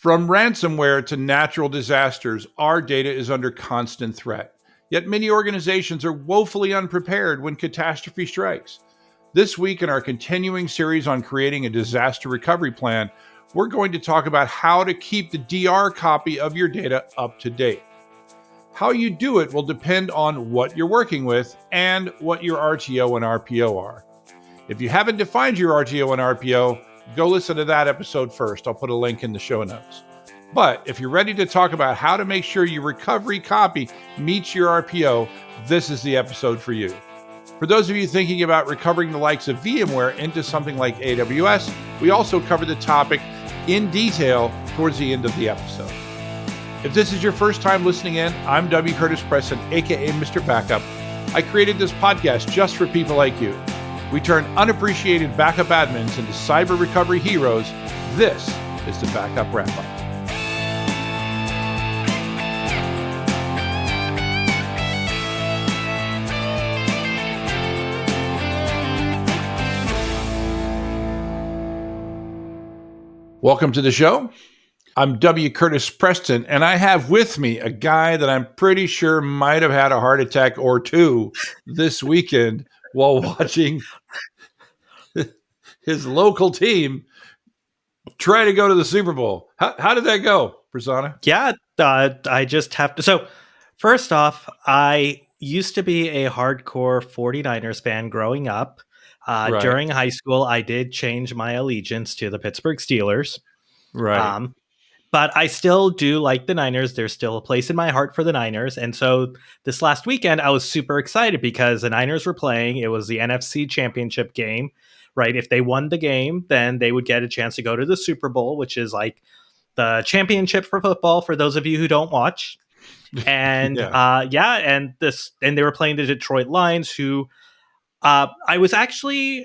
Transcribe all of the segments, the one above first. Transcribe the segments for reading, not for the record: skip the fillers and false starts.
From ransomware to natural disasters, our data is under constant threat. Yet many organizations are woefully unprepared when catastrophe strikes. This week, in our continuing series on creating a disaster recovery plan, we're going to talk about how to keep the DR copy of your data up to date. How you do it will depend on what you're working with and what your RTO and RPO are. If you haven't defined your RTO and RPO, go listen to that episode first. I'll put a link in the show notes. But if you're ready to talk about how to make sure your recovery copy meets your RPO, this is the episode for you. For those of you thinking about recovering the likes of VMware into something like AWS, we also cover the topic in detail towards the end of the episode. If this is your first time listening in, I'm W. Curtis Preston, aka Mr. Backup. I created this podcast just for people like you. We turn unappreciated backup admins into cyber recovery heroes. This is the Backup Wrap-Up. Welcome to the show. I'm W. Curtis Preston, and I have with me a guy that I'm pretty sure might have had a heart attack or two this weekend while watching his local team try to go to the Super Bowl. How did that go, Prasanna? Yeah, I just have to. So, first off, I used to be a hardcore 49ers fan growing up. Right. During high school, I did change my allegiance to the Pittsburgh Steelers. Right. But I still do like the Niners. There's still a place in my heart for the Niners. And so this last weekend, I was super excited because the Niners were playing. It was the NFC Championship game, right? If they won the game, then they would get a chance to go to the Super Bowl, which is like the championship for football, for those of you who don't watch. And and they were playing the Detroit Lions, who I was actually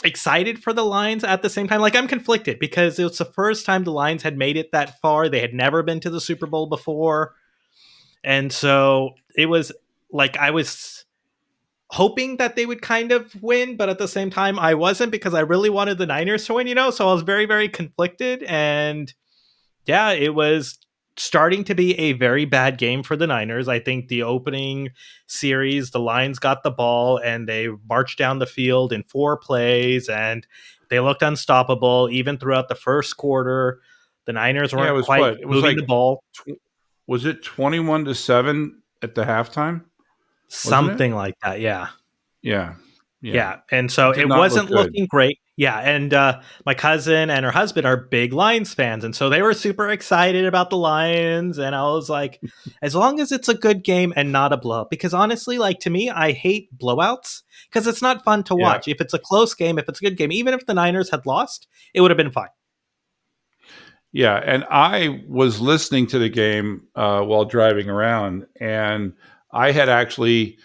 excited for the Lions at the same time. Like, I'm conflicted because it was the first time the Lions had made it that far. They had never been to the Super Bowl before. And so it was like I was hoping that they would kind of win, but at the same time I wasn't, because I really wanted the Niners to win, so I was very, very conflicted. And yeah, it was starting to be a very bad game for the Niners. I think the opening series, the Lions got the ball and they marched down the field in 4 plays and they looked unstoppable. Even throughout the first quarter, the Niners weren't quite moving the ball. Was it 21-7 at the halftime? Something like that, yeah. Yeah. And so it wasn't looking great. Yeah. And my cousin and her husband are big Lions fans. And so they were super excited about the Lions. And I was like, as long as it's a good game and not a blowout, because honestly, like, to me, I hate blowouts because it's not fun to watch. If it's a close game, if it's a good game, even if the Niners had lost, it would have been fine. Yeah. And I was listening to the game while driving around, and I had actually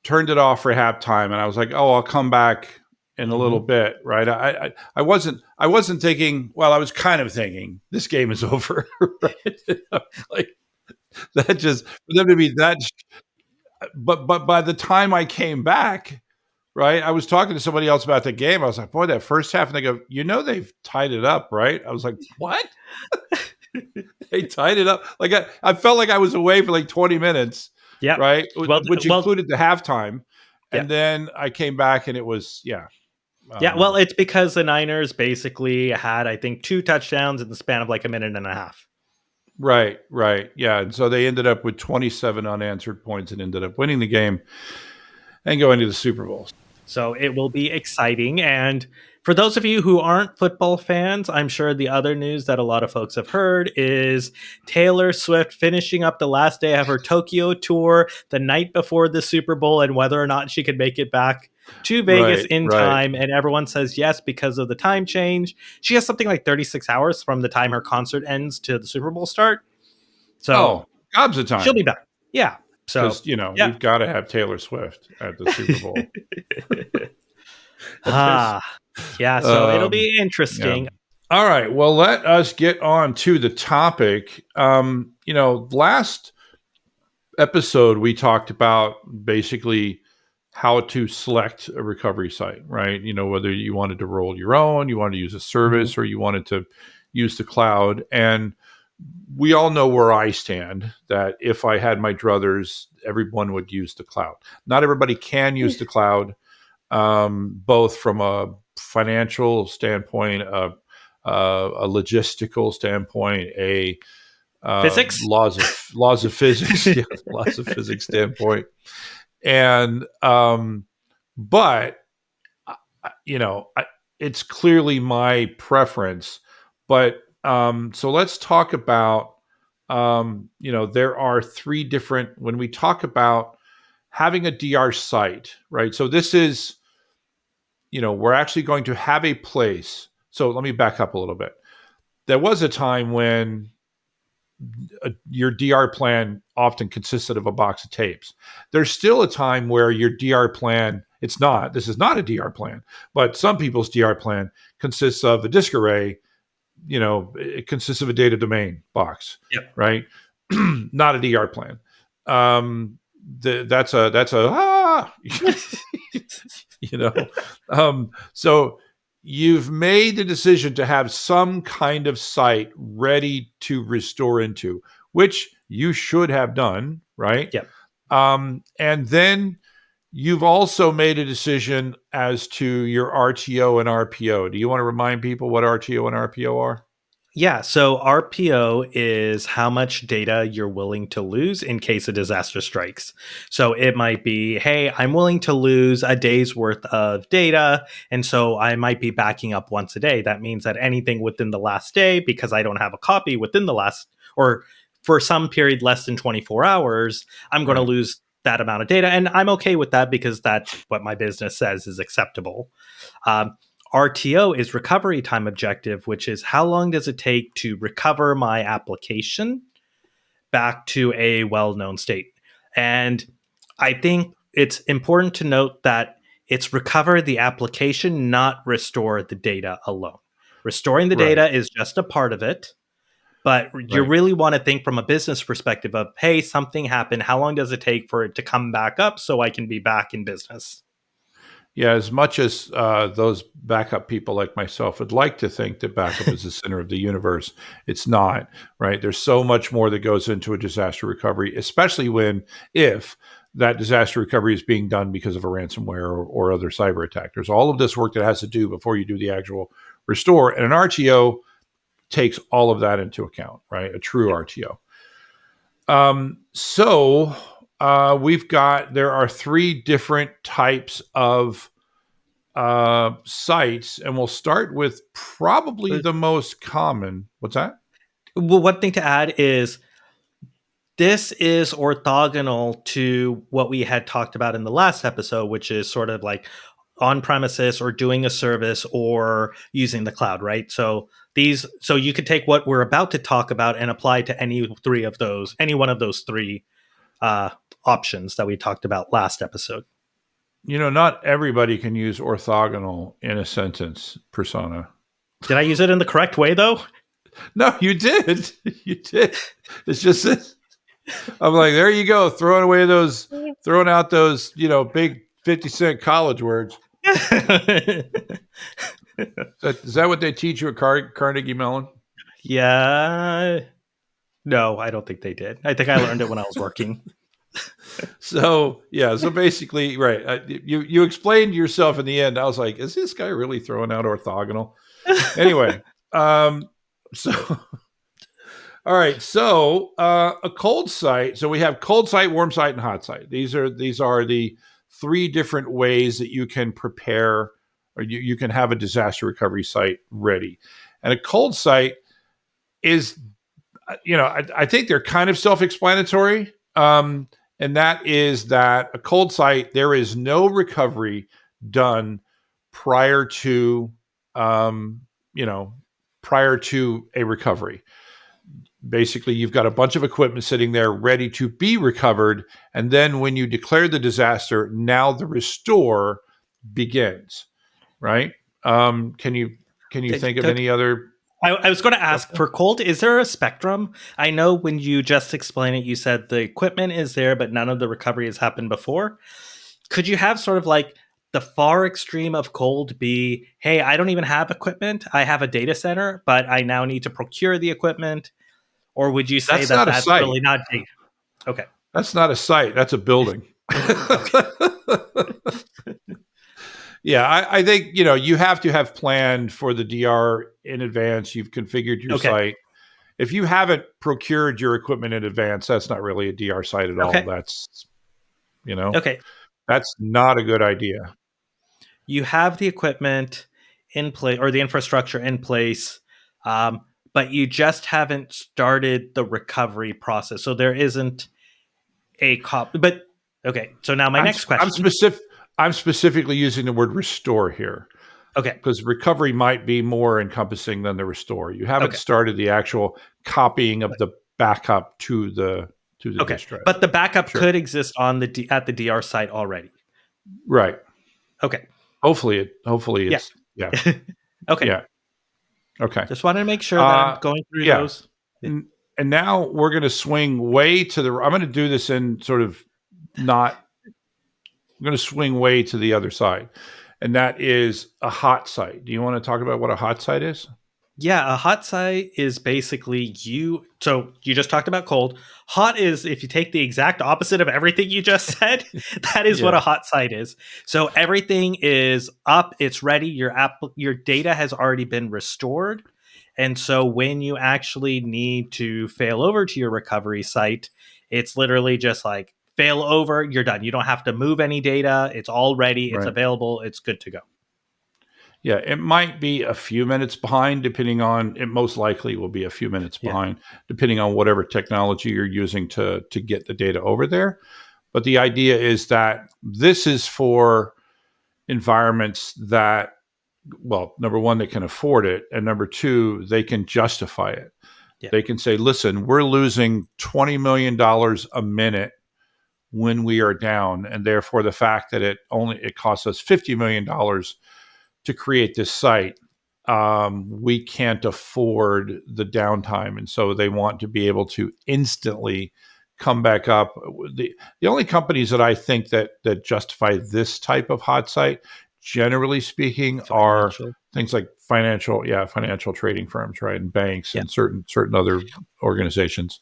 turned it off for halftime, and I was like, "Oh, I'll come back in a little bit." Right? I wasn't thinking. Well, I was kind of thinking this game is over. Right? Like, that just for them to be that. But by the time I came back, right, I was talking to somebody else about the game. I was like, "Boy, that first half," and they go, "They've tied it up, right?" I was like, "What?" They tied it up. Like, I felt like I was away for like 20 minutes. Yeah. Right. Which included the halftime. And then I came back and it was, well, it's because the Niners basically had, I think, 2 touchdowns in the span of like a minute and a half. Right. Yeah. And so they ended up with 27 unanswered points and ended up winning the game and going to the Super Bowl. So it will be exciting. And for those of you who aren't football fans, I'm sure the other news that a lot of folks have heard is Taylor Swift finishing up the last day of her Tokyo tour the night before the Super Bowl, and whether or not she could make it back to Vegas in time. And everyone says yes because of the time change. She has something like 36 hours from the time her concert ends to the Super Bowl start. So gobs of time. She'll be back. Yeah. So, we've got to have Taylor Swift at the Super Bowl. So it'll be interesting. Yeah. All right. Well, let us get on to the topic. Last episode, we talked about basically how to select a recovery site, right? Whether you wanted to roll your own, you wanted to use a service, or you wanted to, use the cloud. And we all know where I stand, that if I had my druthers, everyone would use the cloud. Not everybody can use the cloud, both from a financial standpoint, a logistical standpoint, a Physics? laws of physics, yeah, laws of physics standpoint, and but it's clearly my preference. But so let's talk about there are three different, when we talk about having a DR site, right? So this is, we're actually going to have a place. So let me back up a little bit. There was a time when your DR plan often consisted of a box of tapes. There's still a time where your DR plan, this is not a DR plan, but some people's DR plan consists of a disk array. It consists of a data domain box, yep. Right? Not a DR plan. That's so you've made the decision to have some kind of site ready to restore into, which you should have done, right? Yep. And then you've also made a decision as to your RTO and RPO. Do you want to remind people what RTO and RPO are? Yeah, so RPO is how much data you're willing to lose in case a disaster strikes. So it might be, hey, I'm willing to lose a day's worth of data, and so I might be backing up once a day. That means that anything within the last day, because I don't have a copy within the last, or for some period less than 24 hours, I'm going to lose that amount of data. And I'm okay with that because that's what my business says is acceptable. RTO is recovery time objective, which is how long does it take to recover my application back to a well-known state. And I think it's important to note that it's recover the application, not restore the data alone. Restoring the data is just a part of it, but you really want to think from a business perspective of, hey, something happened. How long does it take for it to come back up so I can be back in business? Yeah, as much as those backup people like myself would like to think that backup is the center of the universe, it's not, right? There's so much more that goes into a disaster recovery, especially if that disaster recovery is being done because of a ransomware or other cyber attack. There's all of this work that has to do before you do the actual restore. And an RTO takes all of that into account, right? A true RTO. There are three different types of sites, and we'll start with probably the most common. What's that? Well, one thing to add is this is orthogonal to what we had talked about in the last episode, which is sort of like on premises or doing a service or using the cloud, right? So you could take what we're about to talk about and apply to any one of those three options that we talked about last episode. Not everybody can use orthogonal in a sentence, Prasanna. Did I use it in the correct way, though? No, you did. You did. It's just this. I'm like, there you go, throwing out those, big 50-cent college words. Is that what they teach you at Carnegie Mellon? Yeah. No, I don't think they did. I think I learned it when I was working. So basically, right. You explained yourself in the end. I was like, is this guy really throwing out orthogonal? Anyway, so all right. So a cold site. So we have cold site, warm site, and hot site. These are the three different ways that you can prepare, or you can have a disaster recovery site ready. And a cold site is, I think they're kind of self-explanatory. And that is that a cold site, there is no recovery done prior to a recovery. Basically, you've got a bunch of equipment sitting there ready to be recovered. And then when you declare the disaster, now the restore begins, right? Can you think of any other? I was going to ask, for cold, is there a spectrum? I know when you just explained it, you said the equipment is there, but none of the recovery has happened before. Could you have sort of like the far extreme of cold be, hey, I don't even have equipment. I have a data center, but I now need to procure the equipment? Or would you say That's that not a that's site. really not data? Okay. That's not a site. That's a building. Okay. Yeah, I think you have to have planned for the DR in advance. You've configured your Okay. site. If you haven't procured your equipment in advance, that's not really a DR site at all. Okay. That's Okay. that's not a good idea. You have the equipment in place or the infrastructure in place, but you just haven't started the recovery process. So there isn't a cop. But okay. So now my next I'm question. specific. I'm specifically using the word restore here Okay. because recovery might be more encompassing than the restore. You haven't Okay. started the actual copying of the backup to the Okay. disk drive. But the backup Sure. could exist on at the DR site already. Right. Okay. Hopefully Yeah. it's yeah. Okay. Yeah. Okay. Just want to make sure that I'm going through Yeah. those. And now we're going to swing way to the. I'm going to do this in sort of not. I'm going to swing way to the other side, and that is a hot site. Do you want to talk about what a hot site is? Yeah, a hot site is basically so you just talked about cold. Hot is, if you take the exact opposite of everything you just said, that is what Yeah. a hot site is. So everything is up, it's ready, your data has already been restored. And so when you actually need to fail over to your recovery site, it's literally just like fail over, you're done. You don't have to move any data. It's all ready, it's Right. available, it's good to go. Yeah, it might be a few minutes behind, depending on. It most likely will be a few minutes Yeah. behind, depending on whatever technology you're using to get the data over there. But the idea is that this is for environments that, well, number one, they can afford it, and number two, they can justify it. Yeah. They can say, "Listen, we're losing $20 million a minute when we are down, and therefore the fact that it costs us $50 million to create this site, we can't afford the downtime." And so they want to be able to instantly come back up. The only companies that I think that justify this type of hot site, generally speaking, are Financial. things like financial trading firms, right, and banks Yeah. and certain other organizations.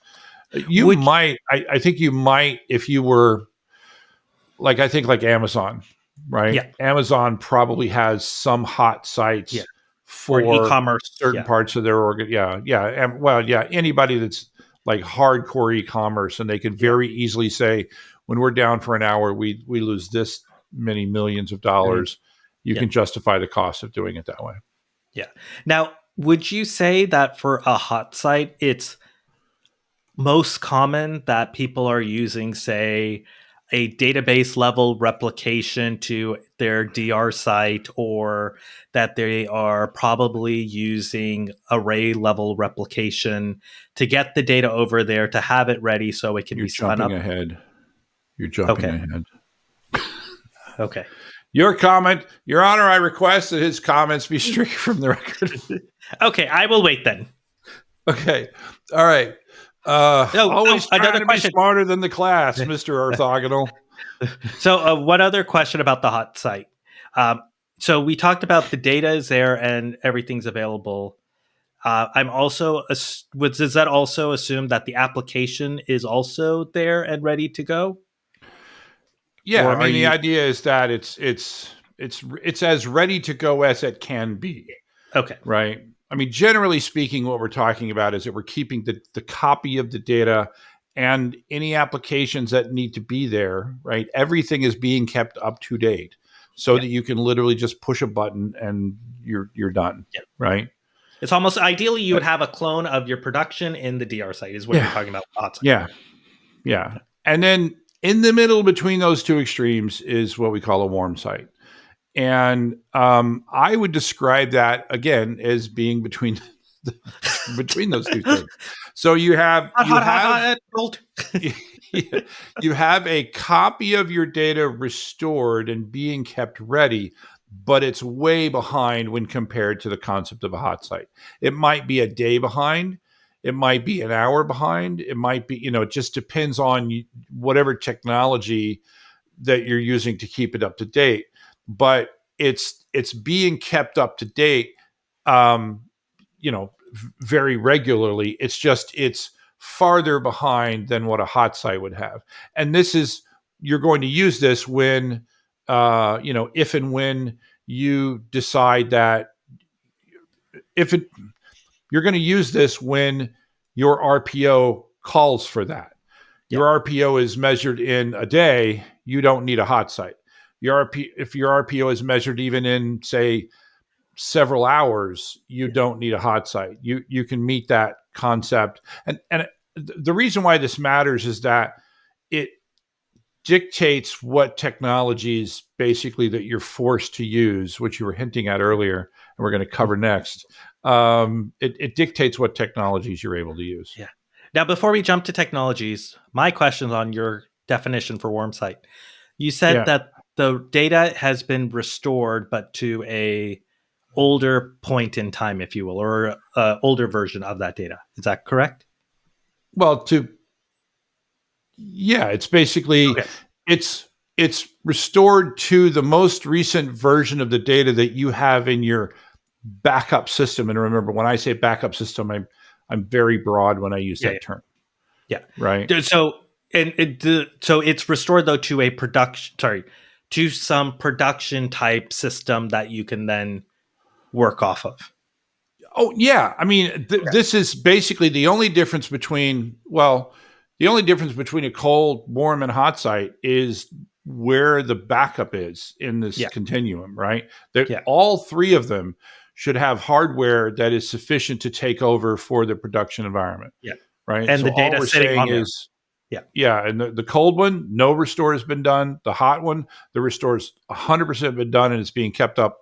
You Would might, I think you might, if you were like, I think like Amazon, right? Yeah. Amazon probably has some hot Yeah. sites Or an for e-commerce. certain Yeah. parts of their organ. Yeah, yeah. And well, yeah, anybody that's like hardcore e-commerce, and they can Yeah. very easily say, when we're down for an hour, we lose this many millions of dollars. You Yeah. can justify the cost of doing it that way. Yeah. Now, would you say that for a hot site, it's most common that people are using, say, a database level replication to their DR site, or that they are probably using array level replication to get the data over there to have it ready so it can You're be spun jumping up? ahead. You're jumping Okay. ahead. Okay. Your comment, Your Honor, I request that his comments be stricken from the record. Okay, I will wait then. Okay. All right. Always trying another to question. be smarter than the class, Mr. Orthogonal. So, one other question about the hot site. So we talked about the data is there and everything's available. I'm also does that also assume that the application is also there and ready to go? Yeah, I Or are mean, the you idea is that it's as ready to go as it can be, okay? right? I mean, generally speaking, what we're talking about is that we're keeping the copy of the data and any applications that need to be there, right? Everything is being kept up to date so Yeah. that you can literally just push a button and you're done, Yeah. right? It's almost ideally you would But have a clone of your production in the DR site is what you're talking about. Hot site. yeah, yeah. And then in the middle between those two extremes is what we call a warm site. And I would describe that again as being between between those two things. So you have Cold. you have a copy of your data restored and being kept ready, but it's way behind when compared to the concept of a hot site. It might be a day behind. It might be an hour behind. It might be, it just depends on whatever technology that you're using to keep it up to date. but it's being kept up to date, um, very regularly. It's farther behind than what a hot site would have. And you're going to use this when, if and when you decide that if it, you're going to use this when your RPO calls for that. Your RPO is measured in a day, you don't need a hot site. If your RPO is measured even in, say, several hours, you don't need a hot site. You can meet that concept. And the reason why this matters is that it dictates what technologies basically that you're forced to use, which you were hinting at earlier, and we're going to cover next. It dictates what technologies you're able to use. Yeah. Now, before we jump to technologies, my question's on your definition for warm site. You said that the data has been restored, but to a older point in time, if you will, or older version of that data. Is that correct? Well, it's basically it's restored to the most recent version of the data that you have in your backup system. And remember, when I say backup system, I'm very broad when I use that term. Yeah. Right. So so it's restored though to some production type system that you can then work off of. Oh yeah, I mean this is basically the only difference between a cold, warm, and hot site is where the backup is in this continuum, right? All three of them should have hardware that is sufficient to take over for the production environment. Yeah. Right. And so the data all we're sitting saying on there. is, and the cold one, no restore has been done. The hot one, the restore's 100% been done, and it's being kept up,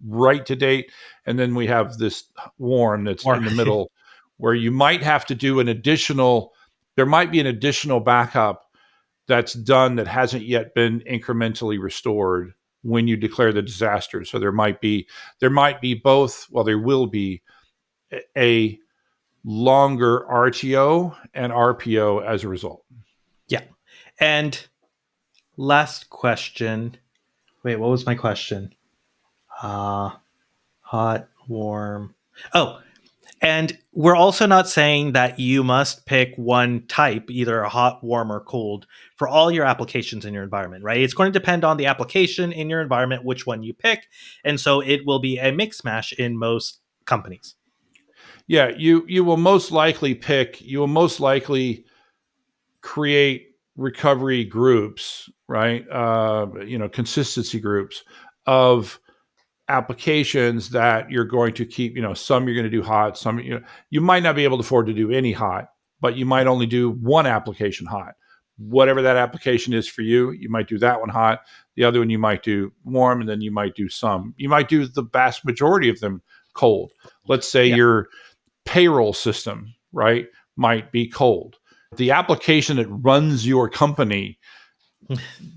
right to date. And then we have this warm that's in the middle, where you might have to do there might be an additional backup that's done that hasn't yet been incrementally restored when you declare the disaster. So there might be both. Well, there will be a longer RTO and RPO as a result. Yeah. And last question. Wait, what was my question? Hot, warm. Oh, and we're also not saying that you must pick one type, either hot, warm, or cold, for all your applications in your environment, right? It's going to depend on the application in your environment, which one you pick. And so it will be a mix mash in most companies. Yeah, you will most likely create recovery groups, right? Consistency groups of applications that you're going to keep. Some you're going to do hot, some you might not be able to afford to do any hot, but you might only do one application hot. Whatever that application is for you, you might do that one hot. The other one you might do warm, and then you might do the vast majority of them cold. Let's say your payroll system, right, might be cold. The application that runs your company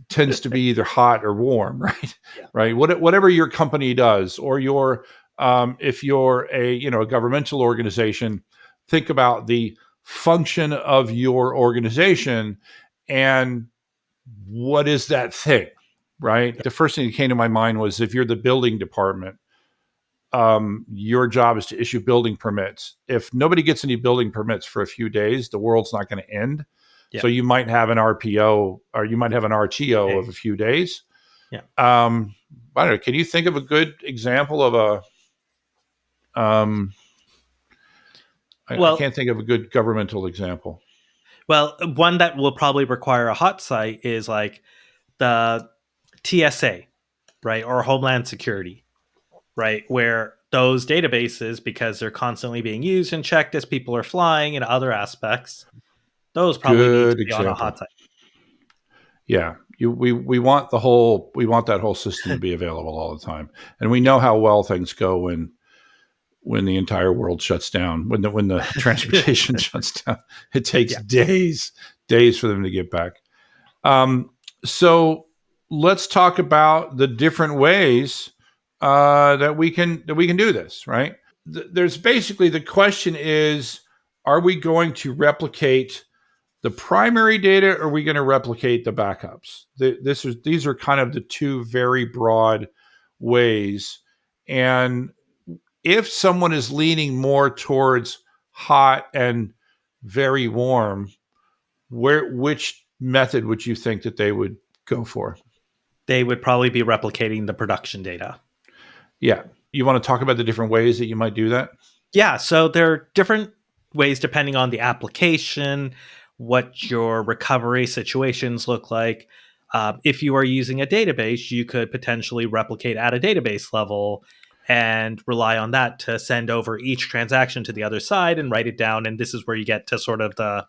tends to be either hot or warm, right? Yeah. Right. Whatever your company does, or if you're a governmental organization, think about the function of your organization and what is that thing, right? Yeah. The first thing that came to my mind was, if you're the building department, your job is to issue building permits. If nobody gets any building permits for a few days, the world's not going to end. Yeah. So you might have an RPO, or you might have an RTO of a few days. Yeah. I don't know. Can you think of a good example of I can't think of a good governmental example. Well, one that will probably require a hot site is like the TSA, right? Or Homeland Security, right? Where those databases, because they're constantly being used and checked as people are flying and other aspects, those probably need to be on a hot site. Yeah. We want that whole system to be available all the time. And we know how well things go when the entire world shuts down, when the transportation shuts down. It takes days for them to get back. So let's talk about the different ways that we can do this, right? There's basically, the question is, are we going to replicate the primary data, or are we going to replicate the backups? These are kind of the two very broad ways. And if someone is leaning more towards hot and very warm, which method would you think that they would go for? They would probably be replicating the production data. Yeah. You want to talk about the different ways that you might do that? Yeah, so there are different ways depending on the application, what your recovery situations look like. If you are using a database, you could potentially replicate at a database level and rely on that to send over each transaction to the other side and write it down. And this is where you get to sort of the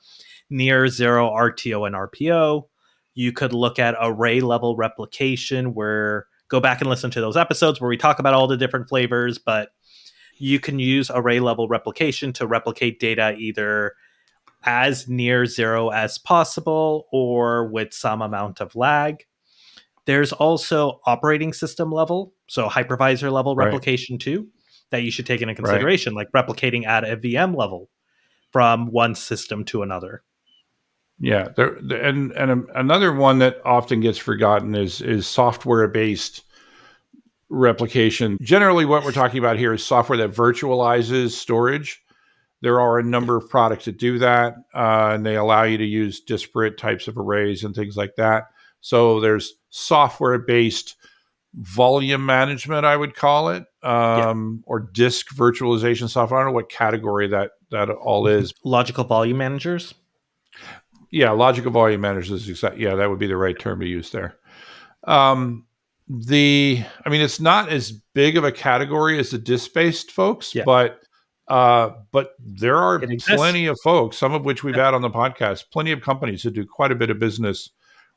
near zero RTO and RPO. You could look at array level replication, where go back and listen to those episodes where we talk about all the different flavors, but you can use array level replication to replicate data either as near zero as possible or with some amount of lag. There's also operating system level, so hypervisor level Right. replication too, that you should take into Right. consideration, like replicating at a VM level from one system to another. Yeah, and another one that often gets forgotten is software-based replication. Generally, what we're talking about here is software that virtualizes storage. There are a number of products that do that, and they allow you to use disparate types of arrays and things like that. So there's software-based volume management, I would call it, or disk virtualization software. I don't know what category that all is. Logical volume managers. Yeah, logical volume managers is that would be the right term to use there. It's not as big of a category as the disk-based folks, but there are plenty of folks, some of which we've had on the podcast, plenty of companies that do quite a bit of business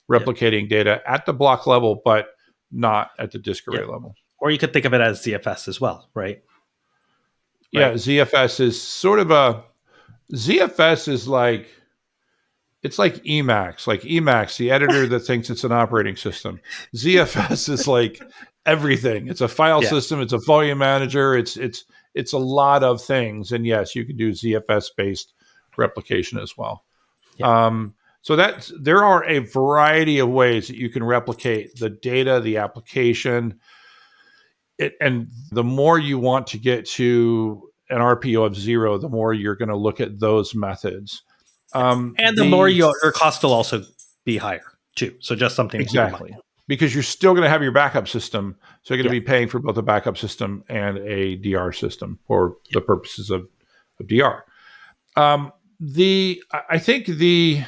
replicating data at the block level, but not at the disk array level. Or you could think of it as ZFS as well, right? Yeah, ZFS is ZFS is like, it's like Emacs. Like Emacs, the editor that thinks it's an operating system. ZFS is like everything. It's a file system. It's a volume manager. It's a lot of things. And yes, you can do ZFS-based replication as well. Yeah. So there are a variety of ways that you can replicate the data, the application. And the more you want to get to an RPO of 0, the more you're going to look at those methods. And the more your cost will also be higher too. So just something to keep in mind. Because you're still going to have your backup system. So you're going to be paying for both a backup system and a DR system for the purposes of DR. I think the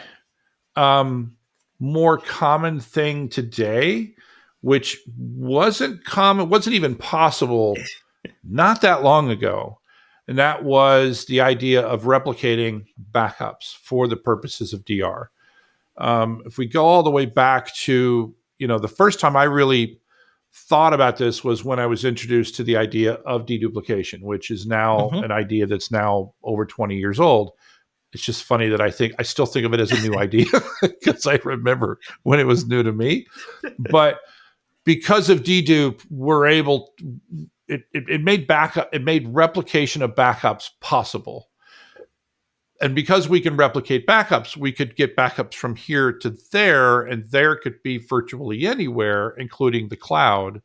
more common thing today, which wasn't even possible not that long ago, and that was the idea of replicating backups for the purposes of DR. If we go all the way back to, the first time I really thought about this was when I was introduced to the idea of deduplication, which is now an idea that's now over 20 years old. It's just funny that I still think of it as a new idea because I remember when it was new to me. But because of dedupe, we're able. It made replication of backups possible. And because we can replicate backups, we could get backups from here to there, and there could be virtually anywhere, including the cloud.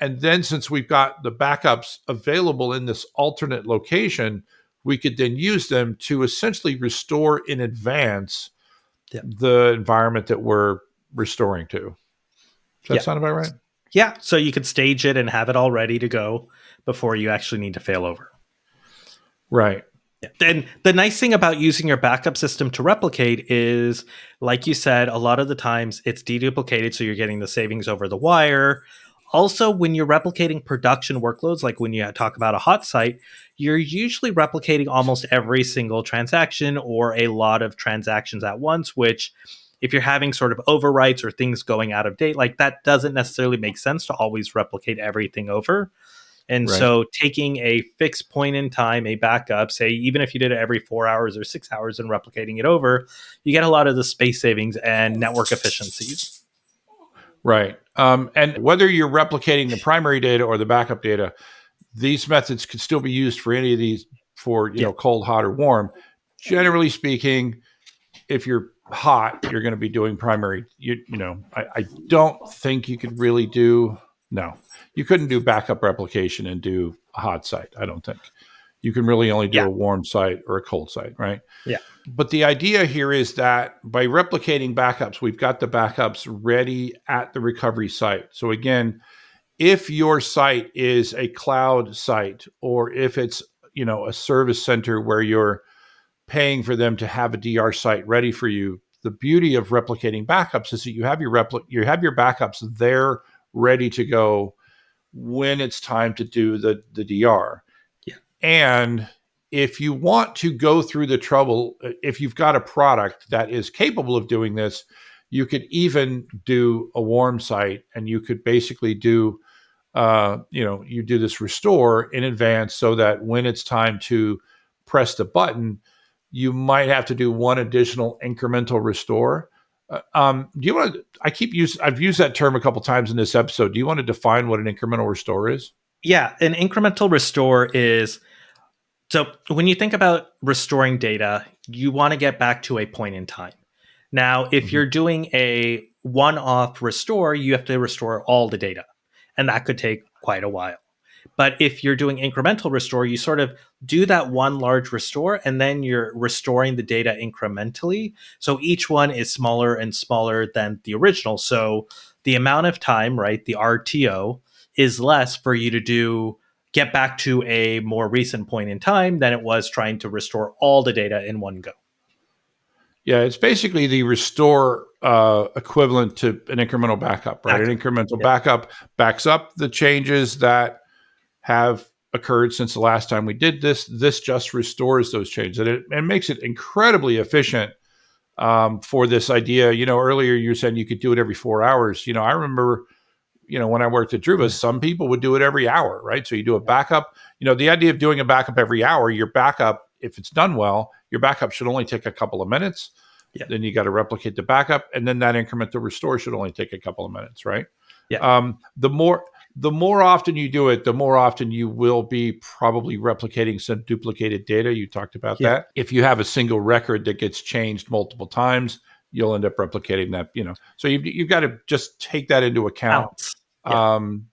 And then since we've got the backups available in this alternate location, we could then use them to essentially restore in advance the environment that we're restoring to. Does that sound about right? Yeah, so you could stage it and have it all ready to go before you actually need to fail over. Right. Yeah. And the nice thing about using your backup system to replicate is, like you said, a lot of the times it's deduplicated, so you're getting the savings over the wire. Also, when you're replicating production workloads, like when you talk about a hot site, you're usually replicating almost every single transaction or a lot of transactions at once, which if you're having sort of overwrites or things going out of date, like that doesn't necessarily make sense to always replicate everything over. And so taking a fixed point in time, a backup, say, even if you did it every 4 hours or 6 hours and replicating it over, you get a lot of the space savings and network efficiencies. Right. And whether you're replicating the primary data or the backup data, these methods could still be used for any of these for, cold, hot, or warm. Generally speaking, if you're hot, you're going to be doing primary. I don't think you could really do. No, you couldn't do backup replication and do a hot site. I don't think you can really only do Yeah. a warm site or a cold site, right? Yeah. But the idea here is that by replicating backups, we've got the backups ready at the recovery site. So again, if your site is a cloud site, or if it's a service center where you're paying for them to have a DR site ready for you, the beauty of replicating backups is that you have your backups there ready to go when it's time to do the DR. Yeah. And if you want to go through the trouble, if you've got a product that is capable of doing this, you could even do a warm site, and you could basically do you do this restore in advance, so that when it's time to press the button, you might have to do one additional incremental restore. Do you want to? I've used that term a couple times in this episode. Do you want to define what an incremental restore is? Yeah, an incremental restore is, so when you think about restoring data, you want to get back to a point in time. Now, if you're doing a one-off restore, you have to restore all the data, and that could take quite a while. But if you're doing incremental restore, you sort of do that one large restore, and then you're restoring the data incrementally. So each one is smaller and smaller than the original. So the amount of time, right, the RTO, is less for you to get back to a more recent point in time than it was trying to restore all the data in one go. Yeah, it's basically the restore equivalent to an incremental backup, right? An incremental backup backs up the changes that have occurred since the last time we did this. This just restores those changes, and it makes it incredibly efficient for this idea. Earlier you said you could do it every 4 hours. I remember, when I worked at Druva, some people would do it every hour, right? So you do a backup. The idea of doing a backup every hour, your backup, if it's done well, your backup should only take a couple of minutes. Yeah. Then you got to replicate the backup, and then that incremental restore should only take a couple of minutes, right? Yeah. The more often you do it, the more often you will be probably replicating some duplicated data. You talked about that. If you have a single record that gets changed multiple times, you'll end up replicating that. So you've got to just take that into account, and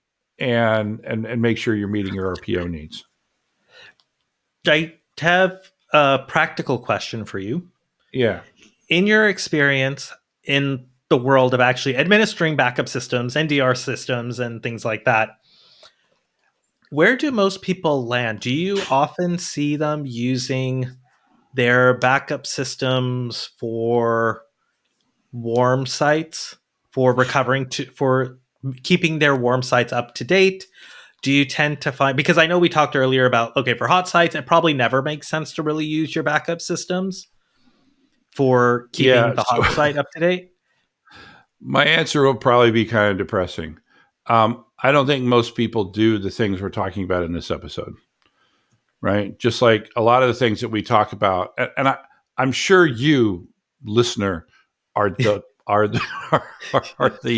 make sure you're meeting your RPO needs. I have a practical question for you. Yeah. In your experience in the world of actually administering backup systems, NDR systems, and things like that, where do most people land? Do you often see them using their backup systems for warm sites, for keeping their warm sites up to date? Do you tend to find, because I know we talked earlier about, okay, for hot sites, it probably never makes sense to really use your backup systems for keeping the hot site up to date? My answer will probably be kind of depressing. I don't think most people do the things we're talking about in this episode, right? Just like a lot of the things that we talk about, and I'm sure you, listener, are the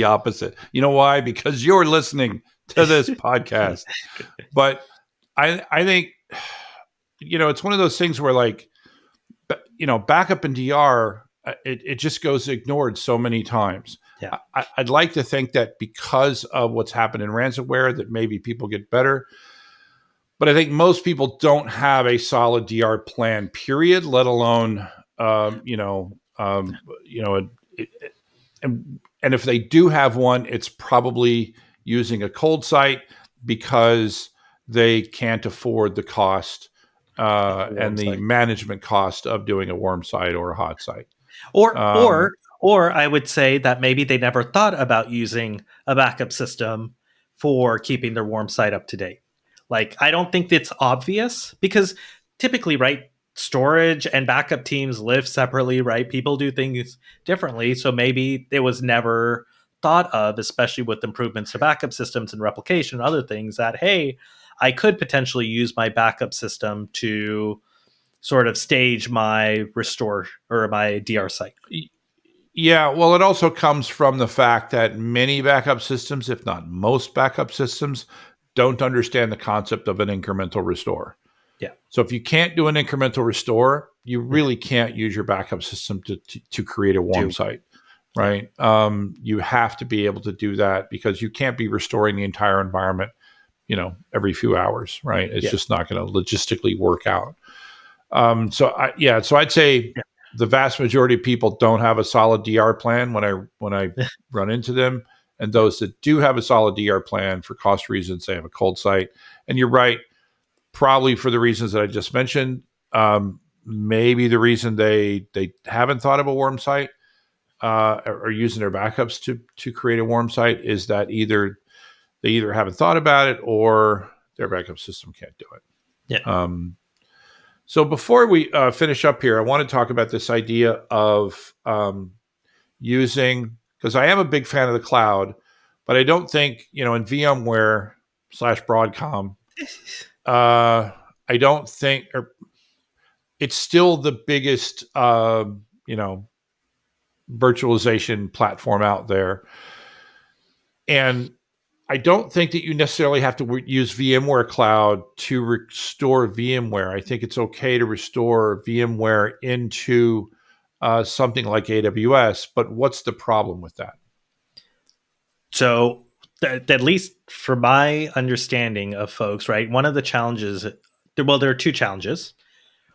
opposite. You know why? Because you're listening to this podcast. But I think it's one of those things where, like, backup and DR, it just goes ignored so many times. Yeah. I'd like to think that because of what's happened in ransomware, that maybe people get better. But I think most people don't have a solid DR plan, period, let alone, and if they do have one, it's probably using a cold site because they can't afford the cost and the management cost of doing a warm site or a hot site. Or I would say that maybe they never thought about using a backup system for keeping their warm site up to date. Like, I don't think it's obvious, because typically, right, storage and backup teams live separately, right? People do things differently. So maybe it was never thought of, especially with improvements to backup systems and replication and other things, that, hey, I could potentially use my backup system to sort of stage my restore or my DR site. Yeah, well, it also comes from the fact that many backup systems, if not most backup systems, don't understand the concept of an incremental restore. Yeah. So if you can't do an incremental restore, you really can't use your backup system to create a warm site, right? You have to be able to do that because you can't be restoring the entire environment, every few hours, right? It's just not going to logistically work out. So I'd say the vast majority of people don't have a solid DR plan when I run into them. And those that do have a solid DR plan for cost reasons, they have a cold site. And you're right, probably for the reasons that I just mentioned. Maybe the reason they haven't thought of a warm site or using their backups to create a warm site is that they either haven't thought about it or their backup system can't do it. Yeah. So before we finish up here, I want to talk about this idea of using, because I am a big fan of the cloud, but I don't think, in VMware / Broadcom, I don't think, or it's still the biggest, virtualization platform out there. And I don't think that you necessarily have to use VMware Cloud to restore VMware. I think it's okay to restore VMware into something like AWS, but what's the problem with that? So, at least for my understanding of folks, right, one of the challenges, there are two challenges.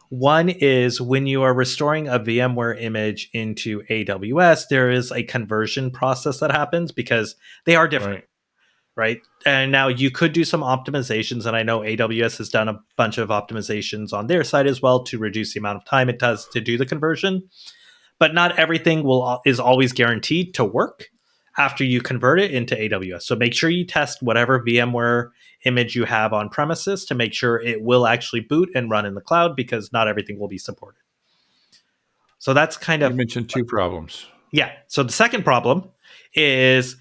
One is when you are restoring a VMware image into AWS, there is a conversion process that happens because they are different. Right. And now you could do some optimizations. And I know AWS has done a bunch of optimizations on their side as well to reduce the amount of time it does to do the conversion. But not everything is always guaranteed to work after you convert it into AWS. So make sure you test whatever VMware image you have on premises to make sure it will actually boot and run in the cloud, because not everything will be supported. So that's kind of... You mentioned two problems. Yeah. So the second problem is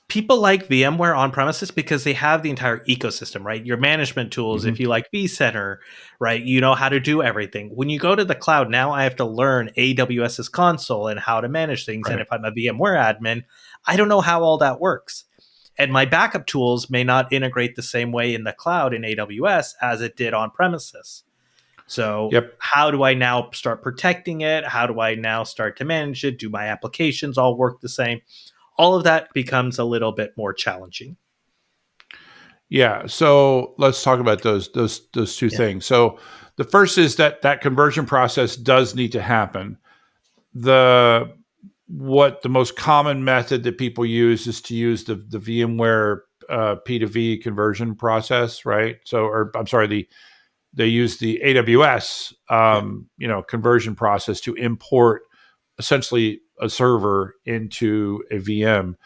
people like VMware on premises because they have the entire ecosystem, right? Your management tools, if you like vCenter, right? You know how to do everything. When you go to the cloud, now I have to learn AWS's console and how to manage things. Right. And if I'm a VMware admin, I don't know how all that works. And my backup tools may not integrate the same way in the cloud in AWS as it did on premises. So how do I now start protecting it? How do I now start to manage it? Do my applications all work the same? All of that becomes a little bit more challenging. Yeah. So let's talk about those two things. So the first is that conversion process does need to happen. The most common method that people use is to use the VMware P2V conversion process, right? So, they use the AWS conversion process to import essentially a server into a VM.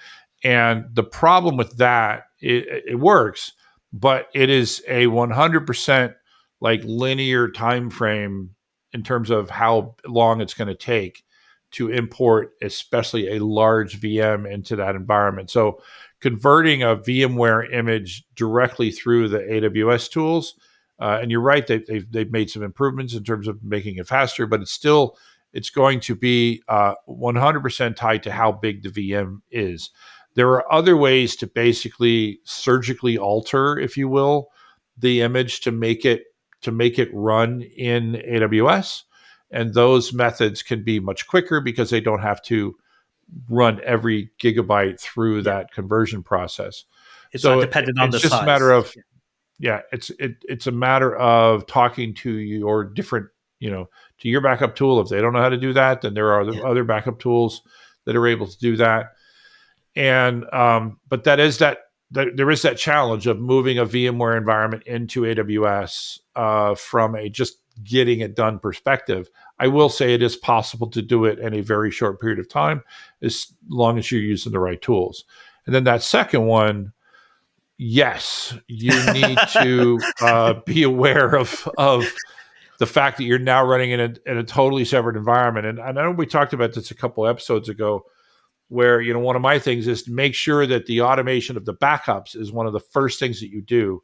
And the problem with that, it works, but it is a 100% like linear time frame in terms of how long it's going to take to import, especially a large VM into that environment. So converting a VMware image directly through the AWS tools, and you're right, they've made some improvements in terms of making it faster, but it's going to be 100% tied to how big the VM is. There are other ways to basically surgically alter, if you will, the image to make it run in AWS. And those methods can be much quicker because they don't have to run every gigabyte through that conversion process. It's not dependent on the size. It's just a matter of, it's a matter of talking to your different, to your backup tool. If they don't know how to do that, then there are other backup tools that are able to do that. And but there is that challenge of moving a VMware environment into AWS from a just getting it done perspective. I will say it is possible to do it in a very short period of time, as long as you're using the right tools. And then that second one, yes, you need to be aware of the fact that you're now running in a totally separate environment. And I know we talked about this a couple episodes ago, where, one of my things is to make sure that the automation of the backups is one of the first things that you do.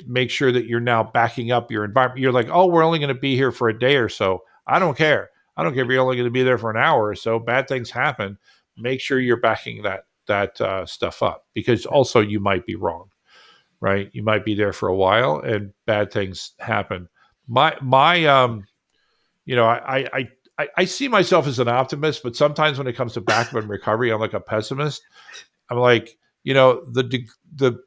Make sure that you're now backing up your environment. You're like, oh, we're only going to be here for a day or so. I don't care. I don't care if you're only going to be there for an hour or so. Bad things happen. Make sure you're backing that stuff up, because also you might be wrong. right? You might be there for a while and bad things happen. I see myself as an optimist, but sometimes when it comes to backup and recovery, I'm like a pessimist. I'm like, the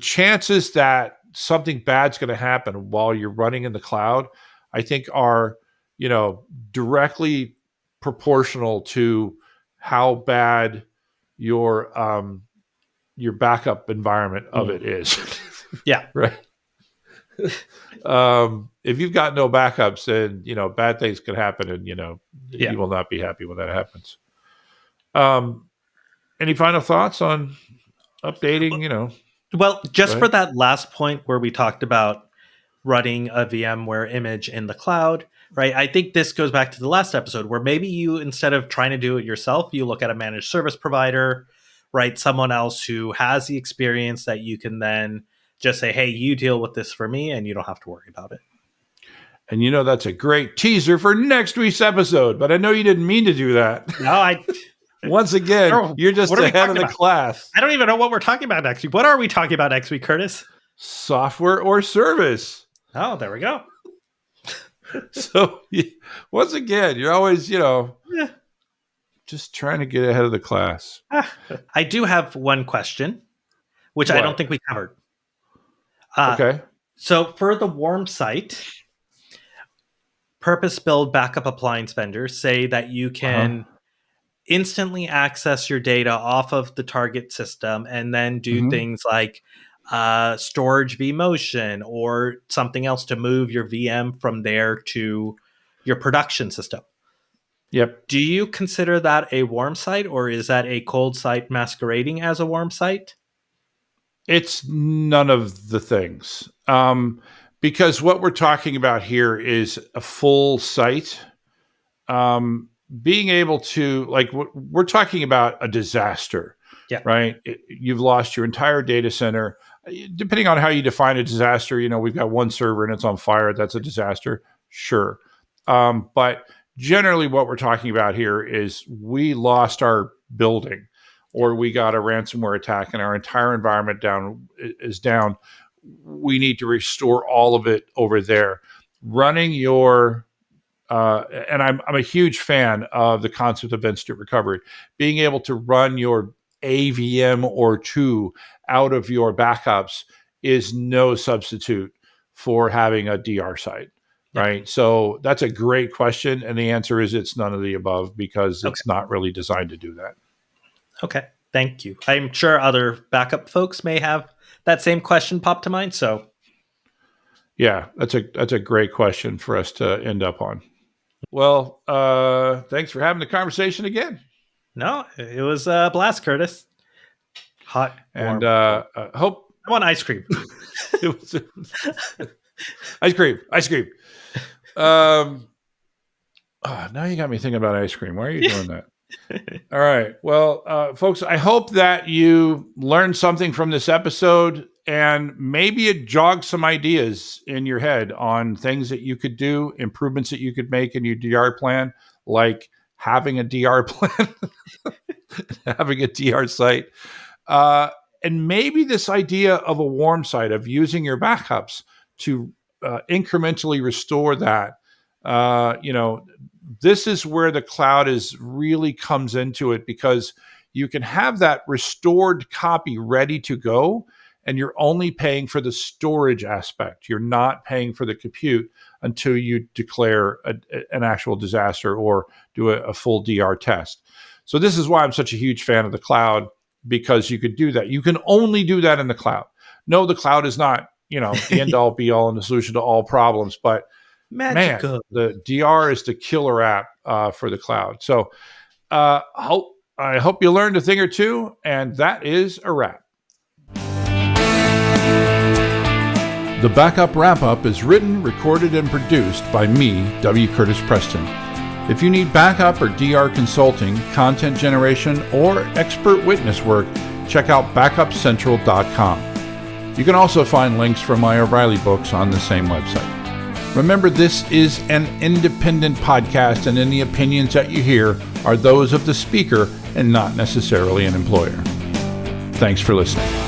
chances that something bad's going to happen while you're running in the cloud, I think are, directly proportional to how bad your backup environment of it is. Yeah. Right. If you've got no backups, then bad things can happen, and you will not be happy when that happens. Any final thoughts on updating? Well, just for that last point where we talked about running a VMware image in the cloud, right? I think this goes back to the last episode where maybe you, instead of trying to do it yourself, you look at a managed service provider, right? Someone else who has the experience that you can then just say, hey, you deal with this for me, and you don't have to worry about it. And that's a great teaser for next week's episode, but I know you didn't mean to do that. No, Once again, you're just ahead of the class. I don't even know what we're talking about next week. What are we talking about next week, Curtis? Software or service. Oh, there we go. So, once again, you're always, just trying to get ahead of the class. I do have one question, which I don't think we covered. Okay. So for the warm site, purpose-built backup appliance vendors say that you can instantly access your data off of the target system and then do things like storage vMotion or something else to move your VM from there to your production system. Yep. Do you consider that a warm site, or is that a cold site masquerading as a warm site? It's none of the things. Because what we're talking about here is a full site. Being able to, we're talking about a disaster, right? You've lost your entire data center. Depending on how you define a disaster, we've got one server and it's on fire. That's a disaster. Sure. But generally what we're talking about here is we lost our building, or we got a ransomware attack and our entire environment is down. We need to restore all of it over there. Running your and I'm a huge fan of the concept of instant recovery. Being able to run your AVM or two out of your backups is no substitute for having a DR site, right? So that's a great question, and the answer is it's none of the above, because it's not really designed to do that. Okay, thank you. I'm sure other backup folks may have that same question pop to mind. So, yeah, that's a great question for us to end up on. Well, thanks for having the conversation again. No, it was a blast, Curtis. Hot and hope I want ice cream. It was ice cream. Now you got me thinking about ice cream. Why are you doing that? All right. Well, folks, I hope that you learned something from this episode, and maybe it jogged some ideas in your head on things that you could do, improvements that you could make in your DR plan, like having a DR plan, having a DR site, and maybe this idea of a warm site, of using your backups to incrementally restore that. This is where the cloud really comes into it, because you can have that restored copy ready to go, and you're only paying for the storage aspect. You're not paying for the compute until you declare an actual disaster or do a full DR test. So this is why I'm such a huge fan of the cloud, because you could do that. You can only do that in the cloud. No, the cloud is not, the end all be all and the solution to all problems, but magical. Man, the DR is the killer app for the cloud. So I hope you learned a thing or two, and that is a wrap. The Backup Wrap-Up is written, recorded, and produced by me, W. Curtis Preston. If you need backup or DR consulting, content generation, or expert witness work, check out backupcentral.com. You can also find links for my O'Reilly books on the same website. Remember, this is an independent podcast, and any opinions that you hear are those of the speaker and not necessarily an employer. Thanks for listening.